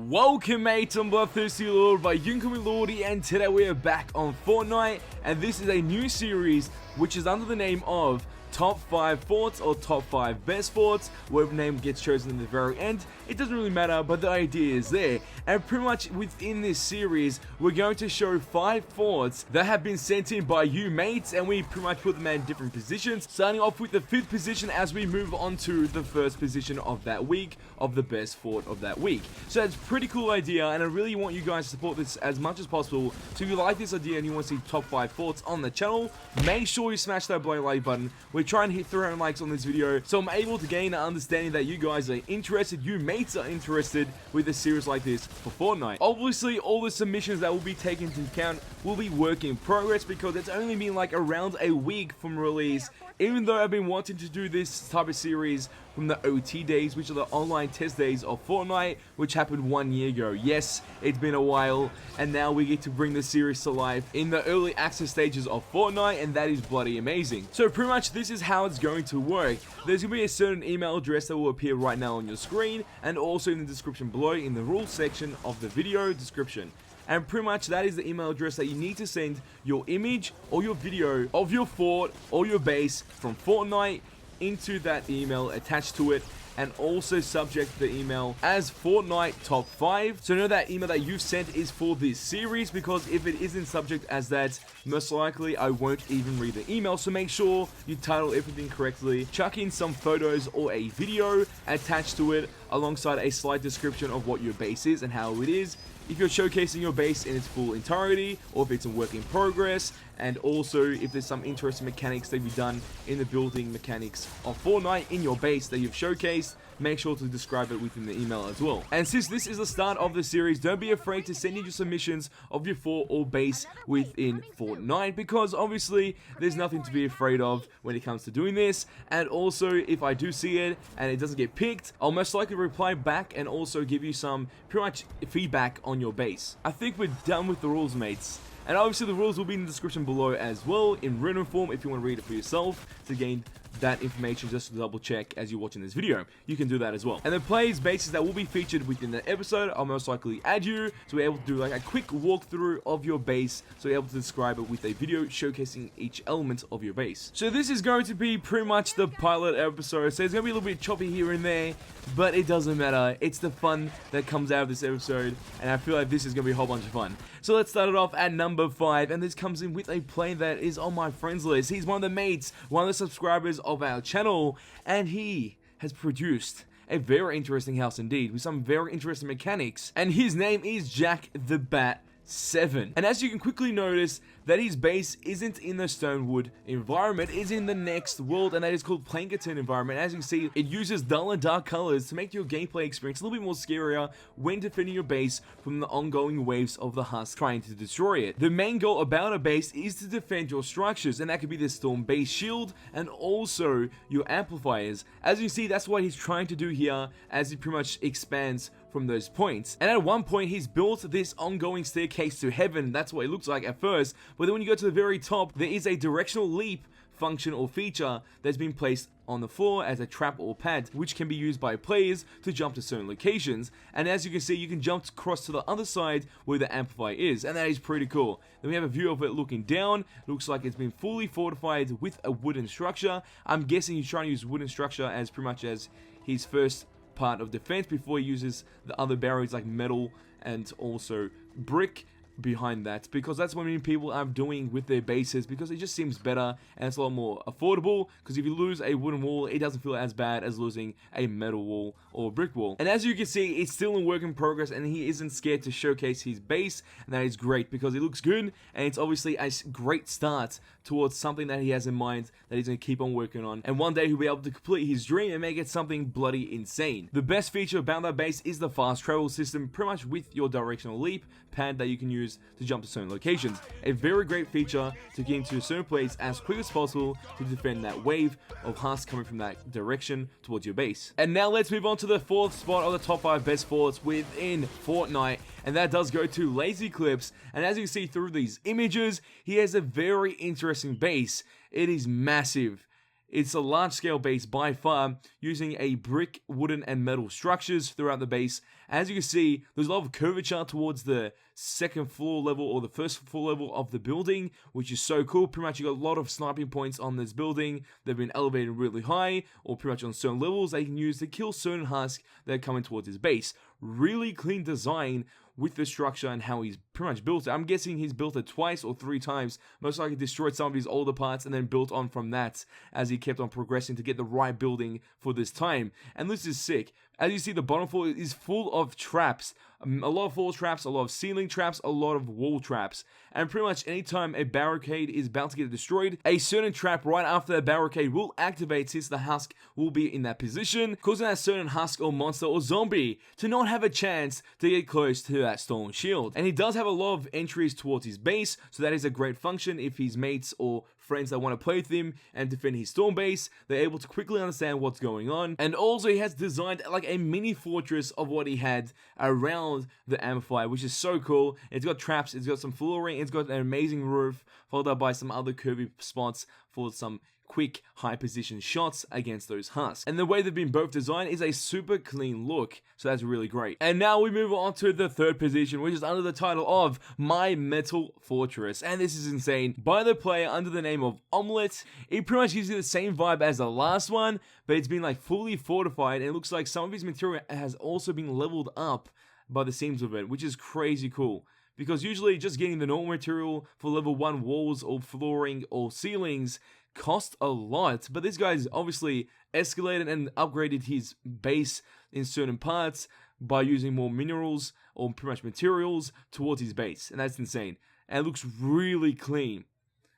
Welcome mates, I'm Bloodthirsty Lord by you can call me Lordy, and today we are back on Fortnite, and this is a new series which is under the name of Top 5 Forts or Top 5 Best Forts. Whatever name gets chosen in the very end, it doesn't really matter, but the idea is there. And pretty much within this series, we're going to show 5 forts that have been sent in by you mates, and we pretty much put them in different positions, starting off with the 5th position as we move on to the 1st position of that week of the best fort of that week. So it's a pretty cool idea, and I really want you guys to support this as much as possible. So if you like this idea and you want to see top 5 forts on the channel, make sure you smash that bloody like button. We're trying to hit 300 likes on this video, so I'm able to gain an understanding that you guys are interested, you mates are interested with a series like this for Fortnite. Obviously, all the submissions that will be taken into account will be work in progress because it's only been like around a week from release, even though I've been wanting to do this type of series from the OT days, which are the online test days of Fortnite, which happened 1 year ago. Yes, it's been a while, and now we get to bring the series to life in the early access stages of Fortnite, and that is bloody amazing. So pretty much this is how it's going to work. There's going to be a certain email address that will appear right now on your screen, and also in the description below in the rules section of the video description. And pretty much that is the email address that you need to send your image or your video of your fort or your base from Fortnite into that email attached to it, and also subject the email as Fortnite Top 5. So know that email that you've sent is for this series, because if it isn't subject as that, most likely I won't even read the email. So make sure you title everything correctly, chuck in some photos or a video attached to it alongside a slight description of what your base is and how it is, if you're showcasing your base in its full entirety, or if it's a work in progress, and also if there's some interesting mechanics that you've done in the building mechanics of Fortnite in your base that you've showcased, make sure to describe it within the email as well. And since this is the start of the series, don't be afraid to send in your submissions of your fort or base within Fortnite, because obviously there's nothing to be afraid of when it comes to doing this. And also, if I do see it and it doesn't get picked, I'll most likely reply back and also give you some pretty much feedback on your base. I think we're done with the rules, mates. And obviously the rules will be in the description below as well in written form if you want to read it for yourself to gain that information, just to double check as you're watching this video. You can do that as well. And the players' bases that will be featured within the episode, I'll most likely add you, so we're able to do like a quick walkthrough of your base, so we're able to describe it with a video showcasing each element of your base. So this is going to be pretty much the pilot episode, so it's going to be a little bit choppy here and there, but it doesn't matter. It's the fun that comes out of this episode, and I feel like this is going to be a whole bunch of fun. So let's start it off at number 5, and this comes in with a player that is on my friends list. He's one of the mates, one of the subscribers of our channel, and he has produced a very interesting house indeed, with some very interesting mechanics, and his name is Jack the Bat 7. And as you can quickly notice, that his base isn't in the Stonewood environment, it's in the next world, and that is called Plankerton environment. As you can see, it uses dull and dark colors to make your gameplay experience a little bit more scarier when defending your base from the ongoing waves of the husks trying to destroy it. The main goal about a base is to defend your structures, and that could be the storm base shield and also your amplifiers. As you see, that's what he's trying to do here as he pretty much expands from those points. And at one point, he's built this ongoing staircase to heaven. That's what it looks like at first, but then when you go to the very top, there is a directional leap function or feature that's been placed on the floor as a trap or pad, which can be used by players to jump to certain locations. And as you can see, you can jump across to the other side where the amplifier is, and that is pretty cool. Then we have a view of it looking down. Looks like it's been fully fortified with a wooden structure. I'm guessing he's trying to use wooden structure as pretty much as his first part of defense before he uses the other barriers like metal and also brick behind that, because that's what many people are doing with their bases, because it just seems better and it's a lot more affordable. Because if you lose a wooden wall, it doesn't feel as bad as losing a metal wall or a brick wall. And as you can see, it's still in work in progress, and he isn't scared to showcase his base, and that is great because it looks good, and it's obviously a great start towards something that he has in mind that he's going to keep on working on, and one day he'll be able to complete his dream and make it something bloody insane. The best feature about that base is the fast travel system, pretty much with your directional leap pad that you can use to jump to certain locations. A very great feature to get into a certain place as quick as possible to defend that wave of husks coming from that direction towards your base. And now let's move on to the 4th spot of the top 5 best forts within Fortnite, and that does go to Lazy Clips. And as you can see through these images, he has a very interesting base. It is massive. It's a large-scale base by far, using a brick, wooden, and metal structures throughout the base, As you can see, there's a lot of curvature towards the second floor level or the first floor level of the building, which is so cool. Pretty much you got a lot of sniping points on this building. They've been elevated really high, or pretty much on certain levels they can use to kill certain husks that are coming towards his base. Really clean design with the structure and how he's pretty much built it. I'm guessing he's built it twice or 3 times. Most likely destroyed some of his older parts and then built on from that as he kept on progressing to get the right building for this time. And this is sick. As you see, the bottom floor is full of traps. A lot of floor traps, a lot of ceiling traps, a lot of wall traps. And pretty much anytime a barricade is about to get destroyed, a certain trap right after the barricade will activate since the husk will be in that position, causing that certain husk or monster or zombie to not have a chance to get close to that stone shield. And he does have a lot of entries towards his base, so that is a great function if his mates or friends that want to play with him and defend his storm base, they're able to quickly understand what's going on. And also he has designed like a mini fortress of what he had around the amplifier, which is so cool. It's got traps, it's got some flooring, it's got an amazing roof, followed up by some other curvy spots for some quick high position shots against those husks. And the way they've been both designed is a super clean look, so that's really great. And now we move on to the third position, which is under the title of My Metal Fortress, and this is insane, by the player under the name of Omelette. It pretty much gives you the same vibe as the last one, but it's been like fully fortified, and it looks like some of his material has also been leveled up by the seams of it, which is crazy cool. Because usually just getting the normal material for level 1 walls or flooring or ceilings cost a lot, but this guy's obviously escalated and upgraded his base in certain parts by using more minerals or pretty much materials towards his base, and that's insane. And it looks really clean.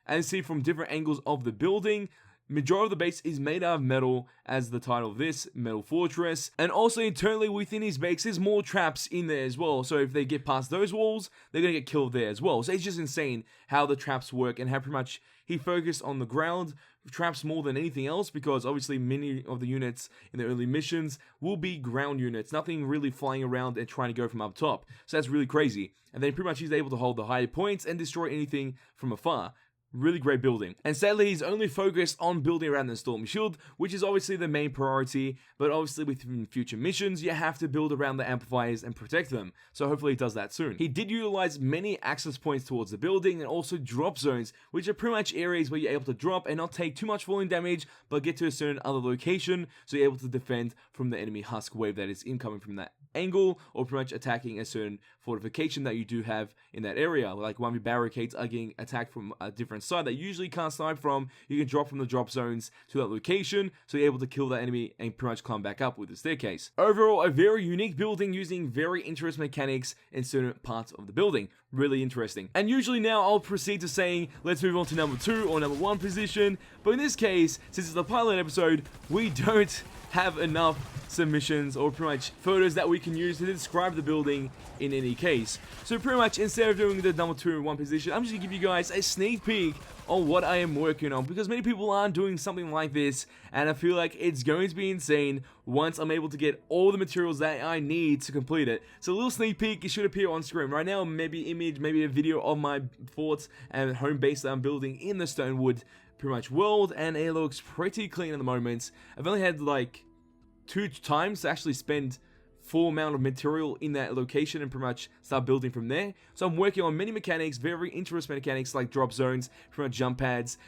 And you see from different angles of the building, majority of the base is made out of metal, as the title of this, Metal Fortress. And also internally within his base, there's more traps in there as well. So if they get past those walls, they're going to get killed there as well. So it's just insane how the traps work and how pretty much he focused on the ground traps more than anything else, because obviously many of the units in the early missions will be ground units, nothing really flying around and trying to go from up top. So that's really crazy. And then pretty much he's able to hold the higher points and destroy anything from afar. Really great building. And sadly, he's only focused on building around the storm shield, which is obviously the main priority, but obviously within future missions, you have to build around the amplifiers and protect them. So hopefully he does that soon. He did utilize many access points towards the building and also drop zones, which are pretty much areas where you're able to drop and not take too much falling damage, but get to a certain other location, so you're able to defend from the enemy husk wave that is incoming from that angle, or pretty much attacking a certain fortification that you do have in that area. Like when the barricades are getting attacked from a different side that you usually can't snipe from, you can drop from the drop zones to that location, so you're able to kill that enemy and pretty much climb back up with the staircase. Overall, a very unique building using very interesting mechanics in certain parts of the building. Really interesting. And usually now I'll proceed to saying, let's move on to number 2 or number 1 position, but in this case, since it's the pilot episode, we don't have enough submissions or pretty much photos that we can use to describe the building in any case. So pretty much instead of doing the number 2 and 1 position, I'm just gonna give you guys a sneak peek on what I am working on, because many people aren't doing something like this, and I feel like it's going to be insane once I'm able to get all the materials that I need to complete it. So a little sneak peek, it should appear on screen right now, maybe image, maybe a video of my forts and home base that I'm building in the Stonewood pretty much world, and it looks pretty clean at the moment. I've only had like 2 times to actually spend full amount of material in that location and pretty much start building from there. So I'm working on many mechanics, very interesting mechanics like drop zones, pretty much jump pads,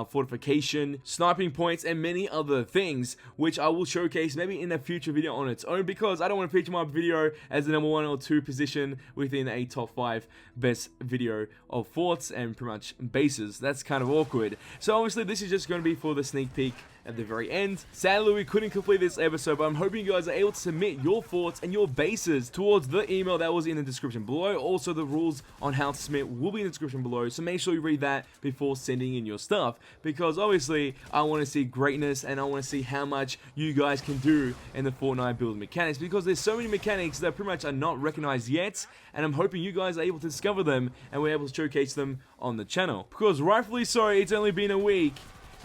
fortification, sniping points, and many other things, which I will showcase maybe in a future video on its own, because I don't want to feature my video as the number 1 or 2 position within a top 5 best video of forts and pretty much bases. That's kind of awkward. So obviously this is just going to be for the sneak peek at the very end. Sadly, we couldn't complete this episode, but I'm hoping you guys are able to submit your forts and your bases towards the email that was in the description below. Also, the rules on how to submit will be in the description below, so make sure you read that before sending in your stuff, because obviously I want to see greatness and I want to see how much you guys can do in the Fortnite building mechanics, because there's so many mechanics that pretty much are not recognized yet, and I'm hoping you guys are able to discover them and we're able to showcase them on the channel, because rightfully so, it's only been a week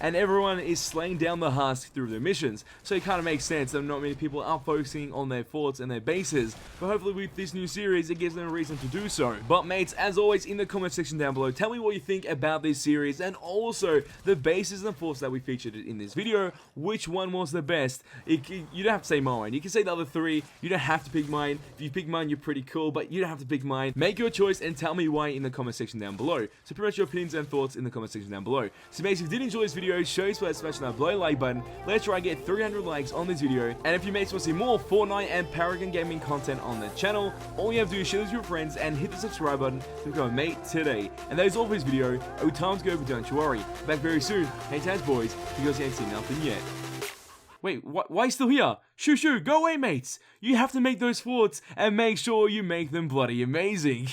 and everyone is slaying down the husks through their missions. So it kind of makes sense that not many people are focusing on their forts and their bases, but hopefully with this new series it gives them a reason to do so. But mates, as always, in the comment section down below, tell me what you think about this series and also the bases and forts that we featured in this video. Which one was the best? You don't have to say mine, you can say the other three, you don't have to pick mine. If you pick mine, you're pretty cool, but you don't have to pick mine. Make your choice and tell me why in the comment section down below. So pretty much your opinions and thoughts in the comment section down below. So mates, if you did enjoy this video, show your support by smashing that below like button. Let's try and get 300 likes on this video. And if you mates want to see more Fortnite and Paragon Gaming content on the channel, all you have to do is share this with your friends and hit the subscribe button to become a mate today. And that is all for this video. Oh, time's go, but don't you worry. Back very soon. Hey times boys, because you ain't seen nothing yet. Wait, why are you still here? Shoo, go away, mates! You have to make those forts, and make sure you make them bloody amazing.